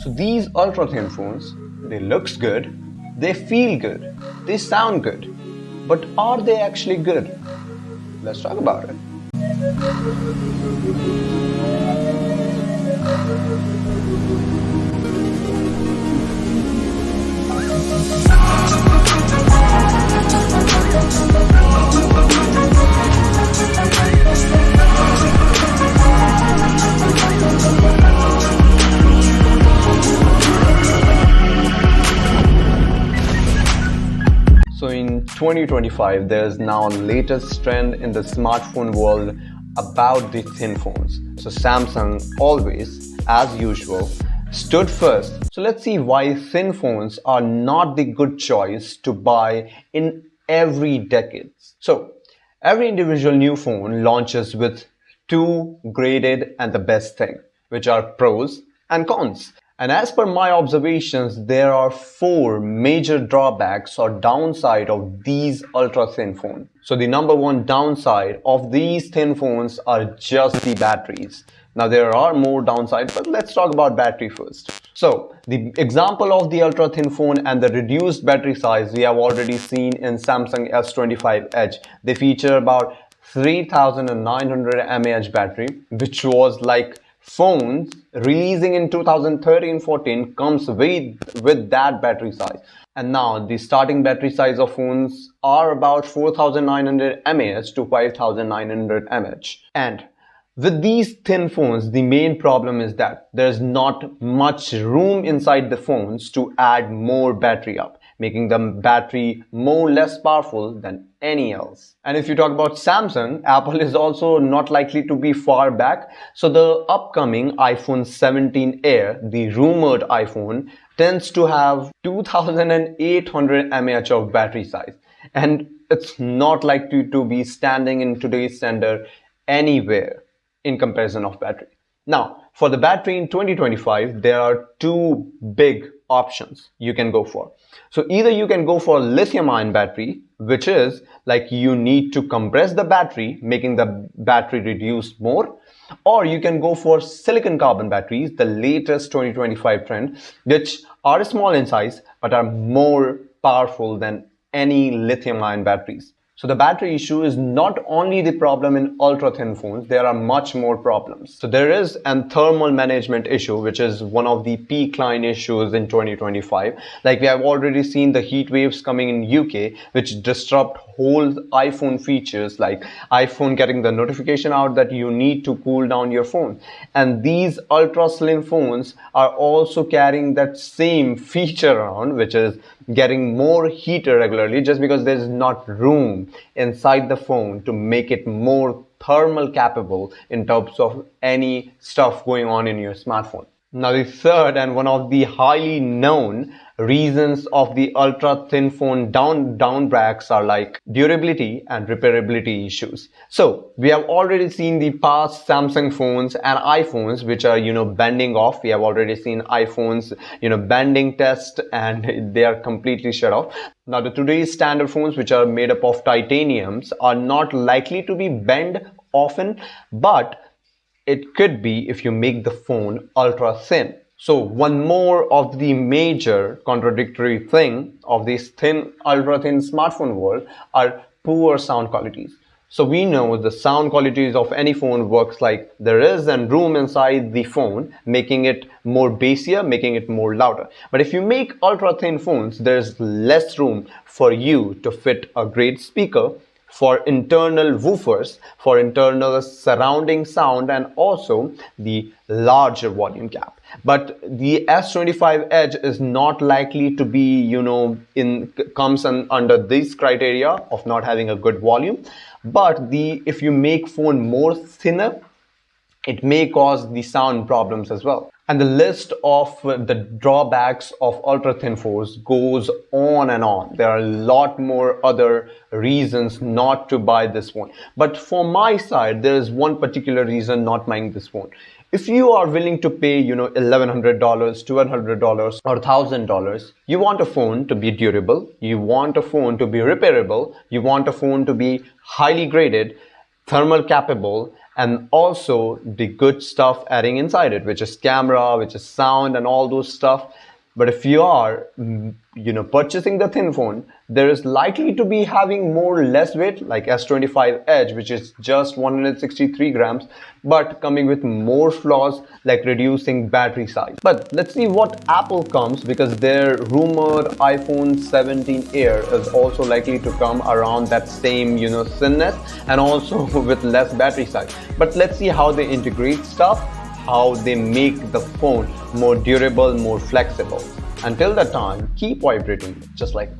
So these ultra thin phones, they looks good, they feel good, they sound good, but are they actually good? Let's talk about it. So in 2025, there's now latest trend in the smartphone world about the thin phones. So Samsung always, as usual, stood first. So let's see why thin phones are not the good choice to buy in every decade. So every individual new phone launches with two graded and the best thing, which are pros and cons. And as per my observations, there are four major drawbacks or downside of these ultra thin phones. So the number one downside of these thin phones are just the batteries. Now there are more downsides, but let's talk about battery first. So the example of the ultra thin phone and the reduced battery size we have already seen in Samsung S25 Edge. They feature about 3900 mAh battery, which was like phones releasing in 2013-14 comes with that battery size. And now the starting battery size of phones are about 4900 mAh to 5900 mAh. And with these thin phones, the main problem is that there's not much room inside the phones to add more battery up, making the battery more less powerful than any else. And if you talk about Samsung, Apple is also not likely to be far back. So the upcoming iPhone 17 Air, the rumored iPhone, tends to have 2800 mAh of battery size. And it's not likely to be standing in today's standard anywhere in comparison of battery. Now, for the battery in 2025, there are two big options you can go for. So either you can go for lithium-ion battery, which is like you need to compress the battery, making the battery reduce more, or you can go for silicon carbon batteries, the latest 2025 trend, which are small in size but are more powerful than any lithium-ion batteries. So the battery issue is not only the problem in ultra thin phones, there are much more problems. So there is an thermal management issue, which is one of the peak line issues in 2025. Like we have already seen the heat waves coming in UK, which disrupt whole iPhone features, like iPhone getting the notification out that you need to cool down your phone. And these ultra slim phones are also carrying that same feature around, which is getting more heater regularly just because there's not room inside the phone to make it more thermal capable in terms of any stuff going on in your smartphone. Now the third and one of the highly known reasons of the ultra thin phone drawbacks are like durability and repairability issues. So we have already seen the past Samsung phones and iPhones which are bending off. We have already seen iPhones bending test and they are completely shut off. Now the today's standard phones which are made up of titaniums are not likely to be bent often, but it could be if you make the phone ultra thin. So one more of the major contradictory thing of this ultra thin smartphone world are poor sound qualities. So we know the sound qualities of any phone works like there is a room inside the phone, making it more bassier, making it more louder. But if you make ultra thin phones, there's less room for you to fit a great speaker, for internal woofers, for internal surrounding sound, and also the larger volume gap. But the S25 Edge is not likely to be, comes under this criteria of not having a good volume. But if you make phone more thinner, it may cause the sound problems as well. And the list of the drawbacks of ultra thin phones goes on and on. There are a lot more other reasons not to buy this phone. But for my side, there is one particular reason not buying this phone. If you are willing to pay, $1,100, $1,200 or $1,000, you want a phone to be durable, you want a phone to be repairable, you want a phone to be highly graded, thermal capable, and also the good stuff adding inside it, which is camera, which is sound, and all those stuff. But if you are, purchasing the thin phone, there is likely to be having more less weight like S25 Edge, which is just 163 grams, but coming with more flaws like reducing battery size. But let's see what Apple comes, because their rumored iPhone 17 Air is also likely to come around that same, thinness and also with less battery size. But let's see how they integrate stuff, how they make the phone more durable, more flexible. Until that time, keep vibrating just like